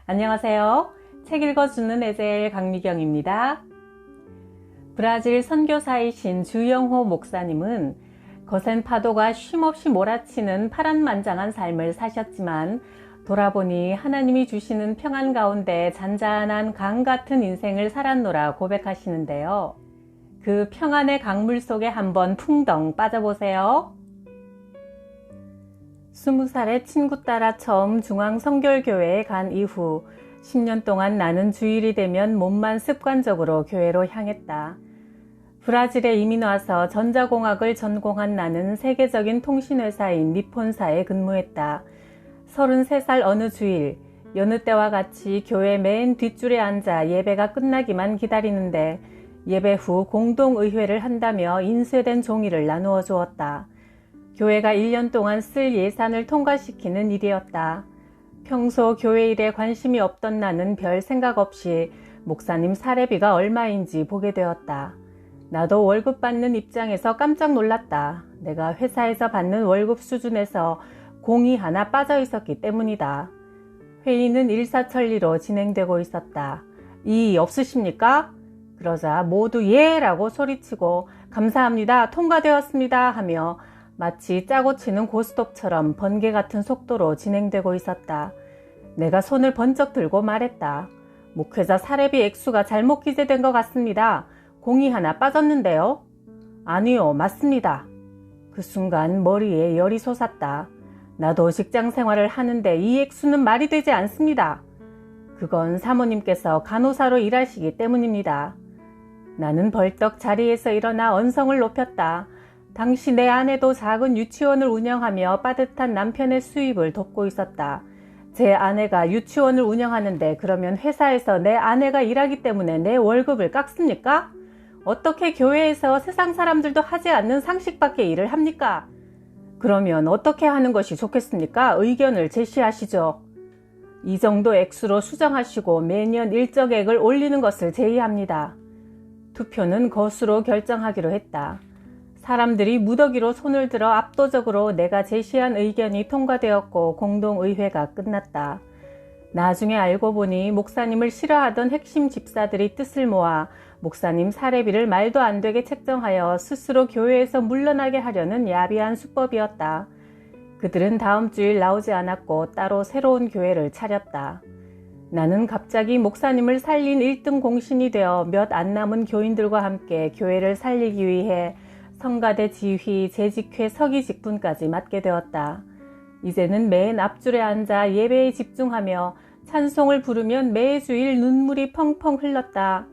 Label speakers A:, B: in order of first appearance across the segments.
A: 안녕하세요. 책 읽어주는 에젤 강미경입니다. 브라질 선교사이신 주영호 목사님은 거센 파도가 쉼없이 몰아치는 파란만장한 삶을 사셨지만 돌아보니 하나님이 주시는 평안 가운데 잔잔한 강 같은 인생을 살았노라 고백하시는데요. 그 평안의 강물 속에 한번 풍덩 빠져보세요. 20살에 친구 따라 처음 중앙성결교회에 간 이후 10년 동안 나는 주일이 되면 몸만 습관적으로 교회로 향했다. 브라질에 이민 와서 전자공학을 전공한 나는 세계적인 통신회사인 니폰사에 근무했다. 33살 어느 주일, 여느 때와 같이 교회 맨 뒷줄에 앉아 예배가 끝나기만 기다리는데 예배 후 공동의회를 한다며 인쇄된 종이를 나누어 주었다. 교회가 1년 동안 쓸 예산을 통과시키는 일이었다. 평소 교회 일에 관심이 없던 나는 별 생각 없이 목사님 사례비가 얼마인지 보게 되었다. 나도 월급 받는 입장에서 깜짝 놀랐다. 내가 회사에서 받는 월급 수준에서 공이 하나 빠져 있었기 때문이다. 회의는 일사천리로 진행되고 있었다. 이의 없으십니까? 그러자 모두 예! 라고 소리치고 감사합니다. 통과되었습니다. 하며 마치 짜고 치는 고스톱처럼 번개 같은 속도로 진행되고 있었다. 내가 손을 번쩍 들고 말했다. 목회자 사례비 액수가 잘못 기재된 것 같습니다. 공이 하나 빠졌는데요? 아니요, 맞습니다. 그 순간 머리에 열이 솟았다. 나도 직장 생활을 하는데 이 액수는 말이 되지 않습니다. 그건 사모님께서 간호사로 일하시기 때문입니다. 나는 벌떡 자리에서 일어나 언성을 높였다. 당시 내 아내도 작은 유치원을 운영하며 빠듯한 남편의 수입을 돕고 있었다. 제 아내가 유치원을 운영하는데 그러면 회사에서 내 아내가 일하기 때문에 내 월급을 깎습니까? 어떻게 교회에서 세상 사람들도 하지 않는 상식 밖의 일을 합니까? 그러면 어떻게 하는 것이 좋겠습니까? 의견을 제시하시죠. 이 정도 액수로 수정하시고 매년 일정액을 올리는 것을 제의합니다. 투표는 것으로 결정하기로 했다. 사람들이 무더기로 손을 들어 압도적으로 내가 제시한 의견이 통과되었고 공동의회가 끝났다. 나중에 알고 보니 목사님을 싫어하던 핵심 집사들이 뜻을 모아 목사님 사례비를 말도 안 되게 책정하여 스스로 교회에서 물러나게 하려는 야비한 수법이었다. 그들은 다음 주일 나오지 않았고 따로 새로운 교회를 차렸다. 나는 갑자기 목사님을 살린 1등 공신이 되어 몇 안 남은 교인들과 함께 교회를 살리기 위해 성가대 지휘, 재직회, 서기 직분까지 맡게 되었다. 이제는 맨 앞줄에 앉아 예배에 집중하며 찬송을 부르면 매주일 눈물이 펑펑 흘렀다.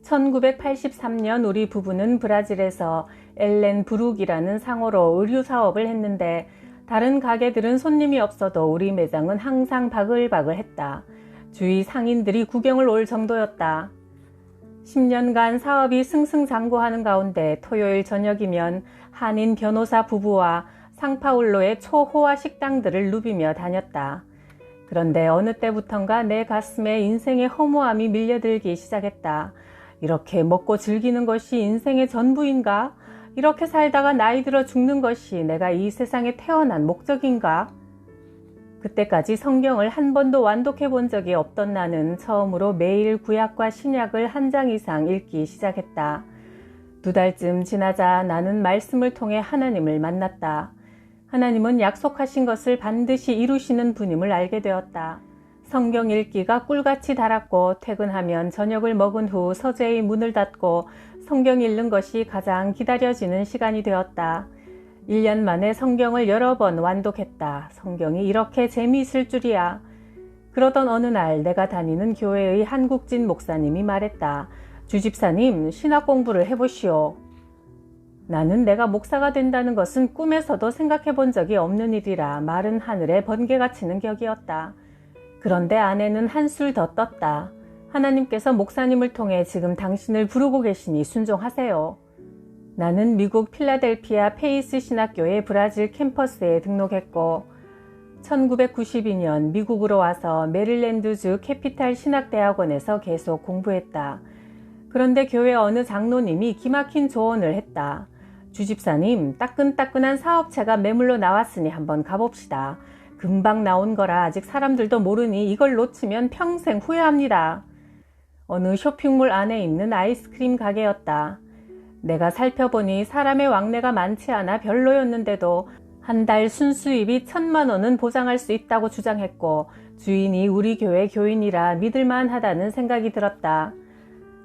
A: 1983년 우리 부부는 브라질에서 엘렌 브룩이라는 상호로 의류 사업을 했는데 다른 가게들은 손님이 없어도 우리 매장은 항상 바글바글했다. 주위 상인들이 구경을 올 정도였다. 10년간 사업이 승승장구하는 가운데 토요일 저녁이면 한인 변호사 부부와 상파울로의 초호화 식당들을 누비며 다녔다. 그런데 어느 때부턴가 내 가슴에 인생의 허무함이 밀려들기 시작했다. 이렇게 먹고 즐기는 것이 인생의 전부인가? 이렇게 살다가 나이 들어 죽는 것이 내가 이 세상에 태어난 목적인가? 그때까지 성경을 한 번도 완독해 본 적이 없던 나는 처음으로 매일 구약과 신약을 한 장 이상 읽기 시작했다. 2달쯤 지나자 나는 말씀을 통해 하나님을 만났다. 하나님은 약속하신 것을 반드시 이루시는 분임을 알게 되었다. 성경 읽기가 꿀같이 달았고 퇴근하면 저녁을 먹은 후 서재의 문을 닫고 성경 읽는 것이 가장 기다려지는 시간이 되었다. 1년 만에 성경을 여러 번 완독했다. 성경이 이렇게 재미있을 줄이야. 그러던 어느 날 내가 다니는 교회의 한국진 목사님이 말했다. 주집사님, 신학 공부를 해보시오. 나는 내가 목사가 된다는 것은 꿈에서도 생각해 본 적이 없는 일이라 마른 하늘에 번개가 치는 격이었다. 그런데 아내는 한술 더 떴다. 하나님께서 목사님을 통해 지금 당신을 부르고 계시니 순종하세요. 나는 미국 필라델피아 페이스 신학교의 브라질 캠퍼스에 등록했고 1992년 미국으로 와서 메릴랜드주 캐피탈 신학대학원에서 계속 공부했다. 그런데 교회 어느 장로님이 기막힌 조언을 했다. 주집사님, 따끈따끈한 사업체가 매물로 나왔으니 한번 가봅시다. 금방 나온 거라 아직 사람들도 모르니 이걸 놓치면 평생 후회합니다. 어느 쇼핑몰 안에 있는 아이스크림 가게였다. 내가 살펴보니 사람의 왕래가 많지 않아 별로였는데도 한 달 순수입이 1,000만 원은 보장할 수 있다고 주장했고 주인이 우리 교회 교인이라 믿을만하다는 생각이 들었다.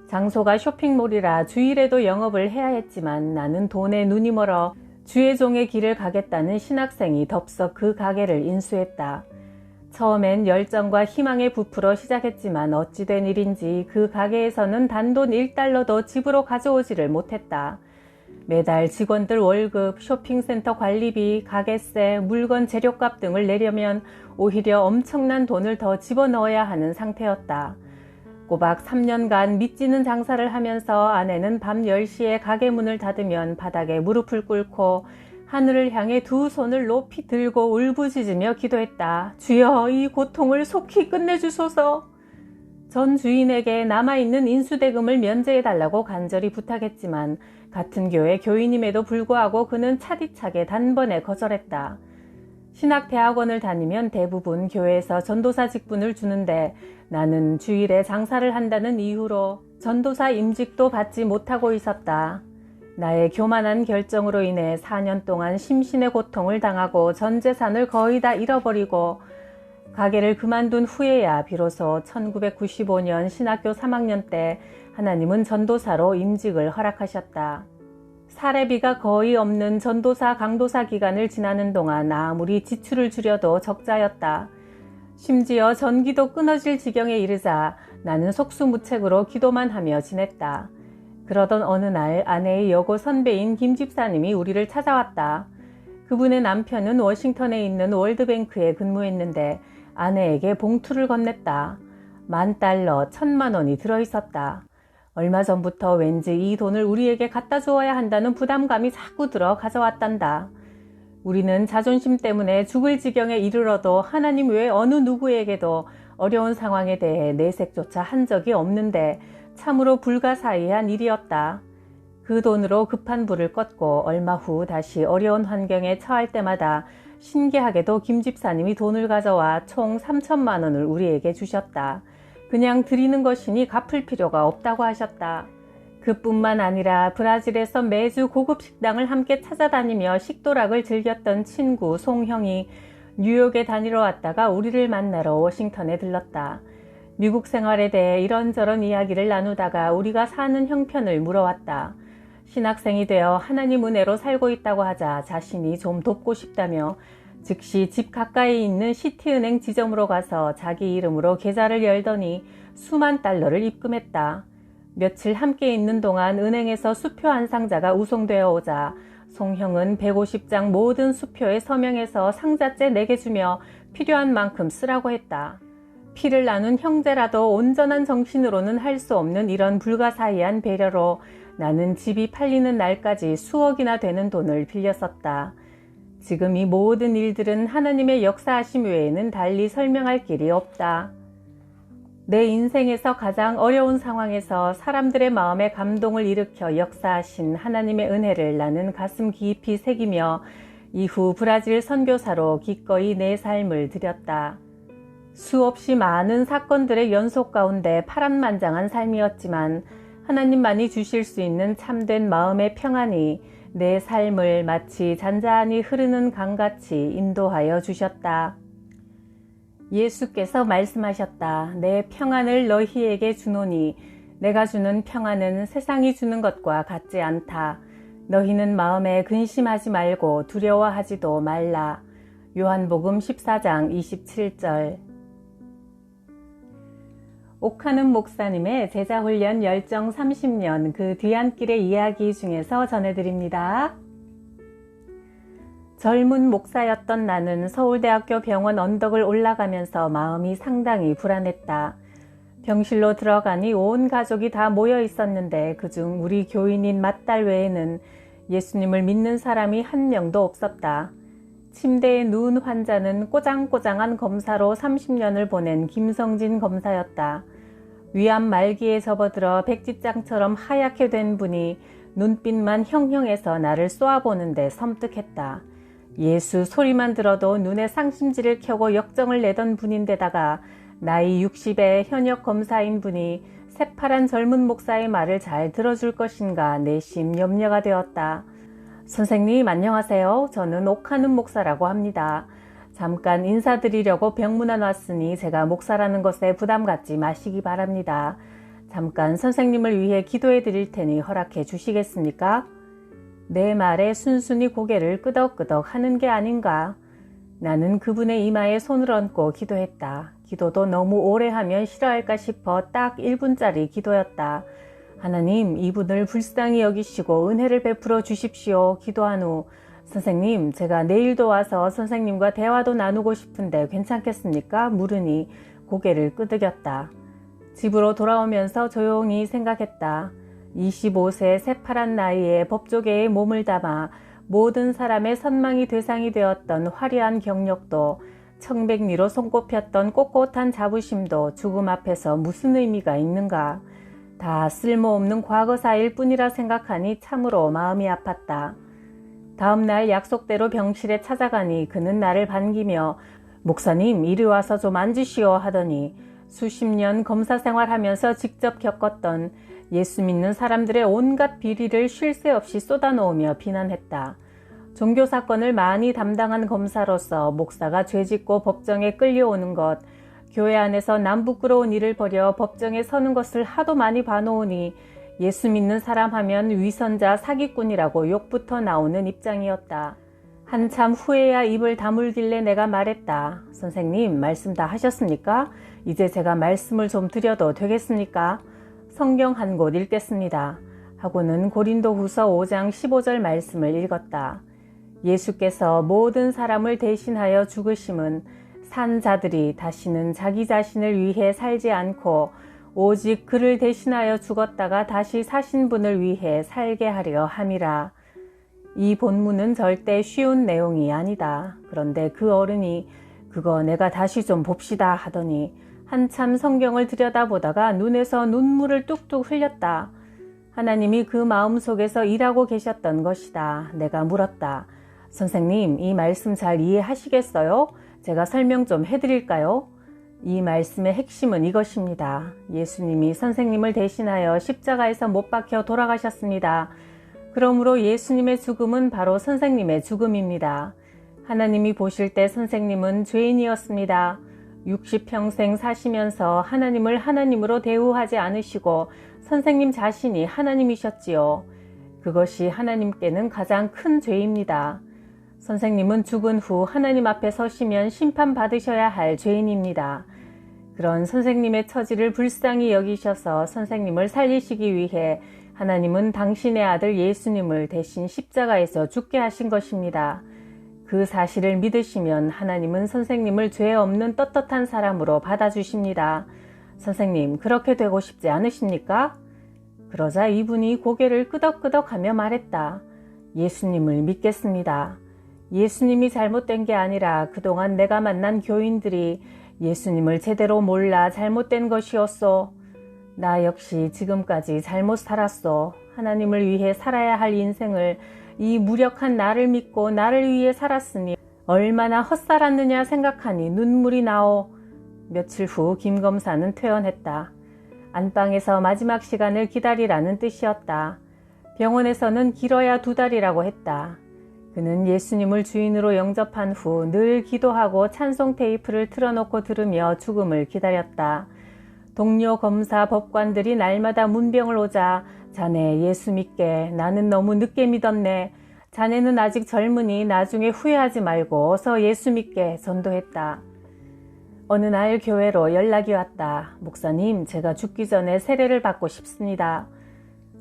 A: 장소가 쇼핑몰이라 주일에도 영업을 해야 했지만 나는 돈에 눈이 멀어 주의 종의 길을 가겠다는 신학생이 덥석 그 가게를 인수했다. 처음엔 열정과 희망에 부풀어 시작했지만 어찌된 일인지 그 가게에서는 단돈 1달러도 집으로 가져오지를 못했다. 매달 직원들 월급, 쇼핑센터 관리비, 가게세, 물건 재료값 등을 내려면 오히려 엄청난 돈을 더 집어넣어야 하는 상태였다. 꼬박 3년간 믿지는 장사를 하면서 아내는 밤 10시에 가게 문을 닫으면 바닥에 무릎을 꿇고 하늘을 향해 두 손을 높이 들고 울부짖으며 기도했다. 주여, 이 고통을 속히 끝내주소서. 전 주인에게 남아있는 인수대금을 면제해달라고 간절히 부탁했지만 같은 교회 교인임에도 불구하고 그는 차디차게 단번에 거절했다. 신학대학원을 다니면 대부분 교회에서 전도사 직분을 주는데 나는 주일에 장사를 한다는 이유로 전도사 임직도 받지 못하고 있었다. 나의 교만한 결정으로 인해 4년 동안 심신의 고통을 당하고 전 재산을 거의 다 잃어버리고 가게를 그만둔 후에야 비로소 1995년 신학교 3학년 때 하나님은 전도사로 임직을 허락하셨다. 사례비가 거의 없는 전도사 강도사 기간을 지나는 동안 아무리 지출을 줄여도 적자였다. 심지어 전기도 끊어질 지경에 이르자 나는 속수무책으로 기도만 하며 지냈다. 그러던 어느 날 아내의 여고 선배인 김 집사님이 우리를 찾아왔다. 그분의 남편은 워싱턴에 있는 월드뱅크에 근무했는데 아내에게 봉투를 건넸다. $10,000, 1,000만 원이 들어있었다. 얼마 전부터 왠지 이 돈을 우리에게 갖다 주어야 한다는 부담감이 자꾸 들어 가져왔단다. 우리는 자존심 때문에 죽을 지경에 이르러도 하나님 외 어느 누구에게도 어려운 상황에 대해 내색조차 한 적이 없는데 참으로 불가사의한 일이었다. 그 돈으로 급한 불을 껐고 얼마 후 다시 어려운 환경에 처할 때마다 신기하게도 김 집사님이 돈을 가져와 총 3,000만 원을 우리에게 주셨다. 그냥 드리는 것이니 갚을 필요가 없다고 하셨다. 그뿐만 아니라 브라질에서 매주 고급 식당을 함께 찾아다니며 식도락을 즐겼던 친구 송형이 뉴욕에 다니러 왔다가 우리를 만나러 워싱턴에 들렀다. 미국 생활에 대해 이런저런 이야기를 나누다가 우리가 사는 형편을 물어왔다. 신학생이 되어 하나님 은혜로 살고 있다고 하자 자신이 좀 돕고 싶다며 즉시 집 가까이 있는 시티은행 지점으로 가서 자기 이름으로 계좌를 열더니 수만 달러를 입금했다. 며칠 함께 있는 동안 은행에서 수표 한 상자가 우송되어 오자 송형은 150장 모든 수표에 서명해서 상자째 내게 주며 필요한 만큼 쓰라고 했다. 피를 나눈 형제라도 온전한 정신으로는 할 수 없는 이런 불가사의한 배려로 나는 집이 팔리는 날까지 수억이나 되는 돈을 빌려 썼다. 지금 이 모든 일들은 하나님의 역사하심 외에는 달리 설명할 길이 없다. 내 인생에서 가장 어려운 상황에서 사람들의 마음에 감동을 일으켜 역사하신 하나님의 은혜를 나는 가슴 깊이 새기며 이후 브라질 선교사로 기꺼이 내 삶을 드렸다. 수없이 많은 사건들의 연속 가운데 파란만장한 삶이었지만 하나님만이 주실 수 있는 참된 마음의 평안이 내 삶을 마치 잔잔히 흐르는 강같이 인도하여 주셨다. 예수께서 말씀하셨다. 내 평안을 너희에게 주노니 내가 주는 평안은 세상이 주는 것과 같지 않다. 너희는 마음에 근심하지 말고 두려워하지도 말라. 요한복음 14장 27절. 옥하는 목사님의 제자훈련 열정 30년 그 뒤안길의 이야기 중에서 전해드립니다. 젊은 목사였던 나는 서울대학교 병원 언덕을 올라가면서 마음이 상당히 불안했다. 병실로 들어가니 온 가족이 다 모여 있었는데 그중 우리 교인인 맏딸 외에는 예수님을 믿는 사람이 한 명도 없었다. 침대에 누운 환자는 꼬장꼬장한 검사로 30년을 보낸 김성진 검사였다. 위암 말기에 접어들어 백지장처럼 하얗게 된 분이 눈빛만 형형해서 나를 쏘아보는데 섬뜩했다. 예수 소리만 들어도 눈에 상심지를 켜고 역정을 내던 분인데다가 나이 60의 현역 검사인 분이 새파란 젊은 목사의 말을 잘 들어줄 것인가 내심 염려가 되었다. 선생님 안녕하세요. 저는 옥하는 목사라고 합니다. 잠깐 인사드리려고 병문안 왔으니 제가 목사라는 것에 부담 갖지 마시기 바랍니다. 잠깐 선생님을 위해 기도해 드릴 테니 허락해 주시겠습니까? 내 말에 순순히 고개를 끄덕끄덕 하는 게 아닌가. 나는 그분의 이마에 손을 얹고 기도했다. 기도도 너무 오래 하면 싫어할까 싶어 딱 1분짜리 기도였다. 하나님, 이분을 불쌍히 여기시고 은혜를 베풀어 주십시오. 기도한 후 선생님, 제가 내일도 와서 선생님과 대화도 나누고 싶은데 괜찮겠습니까? 물으니 고개를 끄덕였다. 집으로 돌아오면서 조용히 생각했다. 25세 새파란 나이에 법조계에 몸을 담아 모든 사람의 선망이 대상이 되었던 화려한 경력도 청백리로 손꼽혔던 꼿꼿한 자부심도 죽음 앞에서 무슨 의미가 있는가. 다 쓸모없는 과거사일 뿐이라 생각하니 참으로 마음이 아팠다. 다음 날 약속대로 병실에 찾아가니 그는 나를 반기며 목사님 이리 와서 좀 앉으시오 하더니 수십 년 검사 생활하면서 직접 겪었던 예수 믿는 사람들의 온갖 비리를 쉴 새 없이 쏟아놓으며 비난했다. 종교 사건을 많이 담당한 검사로서 목사가 죄짓고 법정에 끌려오는 것, 교회 안에서 남 부끄러운 일을 벌여 법정에 서는 것을 하도 많이 봐놓으니 예수 믿는 사람 하면 위선자 사기꾼이라고 욕부터 나오는 입장이었다. 한참 후에야 입을 다물길래 내가 말했다. 선생님, 말씀 다 하셨습니까? 이제 제가 말씀을 좀 드려도 되겠습니까? 성경 한 곳 읽겠습니다. 하고는 고린도후서 5장 15절 말씀을 읽었다. 예수께서 모든 사람을 대신하여 죽으심은 산 자들이 다시는 자기 자신을 위해 살지 않고 오직 그를 대신하여 죽었다가 다시 사신 분을 위해 살게 하려 함이라. 이 본문은 절대 쉬운 내용이 아니다. 그런데 그 어른이 그거 내가 다시 좀 봅시다 하더니 한참 성경을 들여다보다가 눈에서 눈물을 뚝뚝 흘렸다. 하나님이 그 마음속에서 일하고 계셨던 것이다. 내가 물었다. 선생님, 이 말씀 잘 이해하시겠어요? 제가 설명 좀 해드릴까요? 이 말씀의 핵심은 이것입니다. 예수님이 선생님을 대신하여 십자가에서 못 박혀 돌아가셨습니다. 그러므로 예수님의 죽음은 바로 선생님의 죽음입니다. 하나님이 보실 때 선생님은 죄인이었습니다. 60평생 사시면서 하나님을 하나님으로 대우하지 않으시고 선생님 자신이 하나님이셨지요. 그것이 하나님께는 가장 큰 죄입니다. 선생님은 죽은 후 하나님 앞에 서시면 심판받으셔야 할 죄인입니다. 그런 선생님의 처지를 불쌍히 여기셔서 선생님을 살리시기 위해 하나님은 당신의 아들 예수님을 대신 십자가에서 죽게 하신 것입니다. 그 사실을 믿으시면 하나님은 선생님을 죄 없는 떳떳한 사람으로 받아주십니다. 선생님, 그렇게 되고 싶지 않으십니까? 그러자 이분이 고개를 끄덕끄덕하며 말했다. 예수님을 믿겠습니다. 예수님이 잘못된 게 아니라 그동안 내가 만난 교인들이 예수님을 제대로 몰라 잘못된 것이었소. 나 역시 지금까지 잘못 살았소. 하나님을 위해 살아야 할 인생을 이 무력한 나를 믿고 나를 위해 살았으니 얼마나 헛살았느냐 생각하니 눈물이 나오. 며칠 후 김 검사는 퇴원했다. 안방에서 마지막 시간을 기다리라는 뜻이었다. 병원에서는 길어야 2달이라고 했다. 그는 예수님을 주인으로 영접한 후 늘 기도하고 찬송 테이프를 틀어놓고 들으며 죽음을 기다렸다. 동료 검사 법관들이 날마다 문병을 오자 자네 예수 믿게, 나는 너무 늦게 믿었네. 자네는 아직 젊으니 나중에 후회하지 말고 어서 예수 믿게 전도했다. 어느 날 교회로 연락이 왔다. 목사님, 제가 죽기 전에 세례를 받고 싶습니다.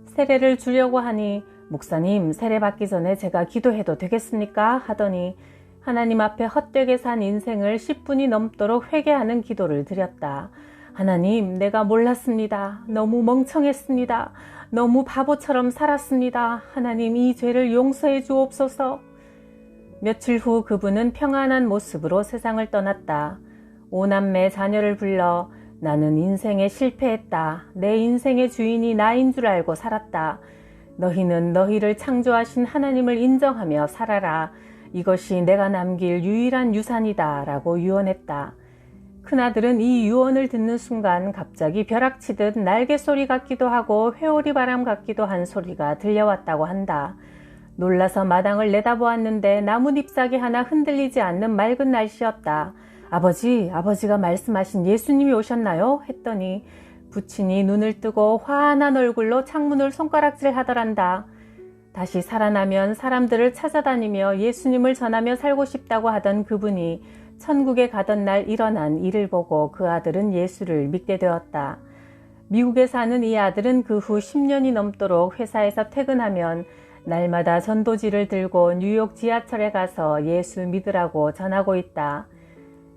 A: 세례를 주려고 하니 목사님, 세례 받기 전에 제가 기도해도 되겠습니까? 하더니 하나님 앞에 헛되게 산 인생을 10분이 넘도록 회개하는 기도를 드렸다. 하나님, 내가 몰랐습니다. 너무 멍청했습니다. 너무 바보처럼 살았습니다. 하나님, 이 죄를 용서해 주옵소서. 며칠 후 그분은 평안한 모습으로 세상을 떠났다. 5남매 자녀를 불러 나는 인생에 실패했다. 내 인생의 주인이 나인 줄 알고 살았다. 너희는 너희를 창조하신 하나님을 인정하며 살아라. 이것이 내가 남길 유일한 유산이다 라고 유언했다. 큰아들은 이 유언을 듣는 순간 갑자기 벼락치듯 날개 소리 같기도 하고 회오리 바람 같기도 한 소리가 들려왔다고 한다. 놀라서 마당을 내다보았는데 나뭇 잎사귀 하나 흔들리지 않는 맑은 날씨였다. 아버지가 말씀하신 예수님이 오셨나요? 했더니 부친이 눈을 뜨고 환한 얼굴로 창문을 손가락질 하더란다. 다시 살아나면 사람들을 찾아다니며 예수님을 전하며 살고 싶다고 하던 그분이 천국에 가던 날 일어난 일을 보고 그 아들은 예수를 믿게 되었다. 미국에 사는 이 아들은 그 후 10년이 넘도록 회사에서 퇴근하면 날마다 전도지를 들고 뉴욕 지하철에 가서 예수 믿으라고 전하고 있다.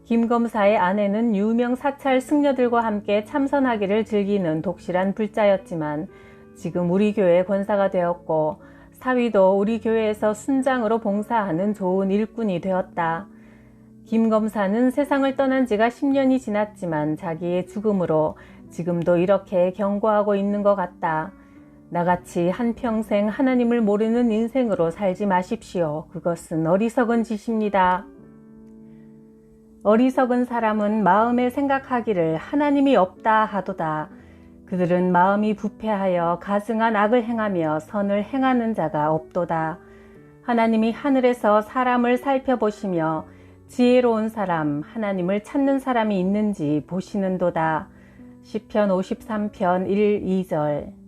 A: 김 검사의 아내는 유명 사찰 승려들과 함께 참선하기를 즐기는 독실한 불자였지만 지금 우리 교회 권사가 되었고 사위도 우리 교회에서 순장으로 봉사하는 좋은 일꾼이 되었다. 김 검사는 세상을 떠난 지가 10년이 지났지만 자기의 죽음으로 지금도 이렇게 경고하고 있는 것 같다. 나같이 한평생 하나님을 모르는 인생으로 살지 마십시오. 그것은 어리석은 짓입니다. 어리석은 사람은 마음에 생각하기를 하나님이 없다 하도다. 그들은 마음이 부패하여 가증한 악을 행하며 선을 행하는 자가 없도다. 하나님이 하늘에서 사람을 살펴보시며 지혜로운 사람, 하나님을 찾는 사람이 있는지 보시는도다. 시편 53편 1, 2절.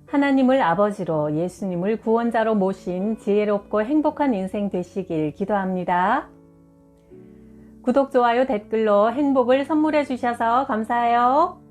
A: 하나님을 아버지로 예수님을 구원자로 모신 지혜롭고 행복한 인생 되시길 기도합니다. 구독, 좋아요, 댓글로 행복을 선물해 주셔서 감사해요.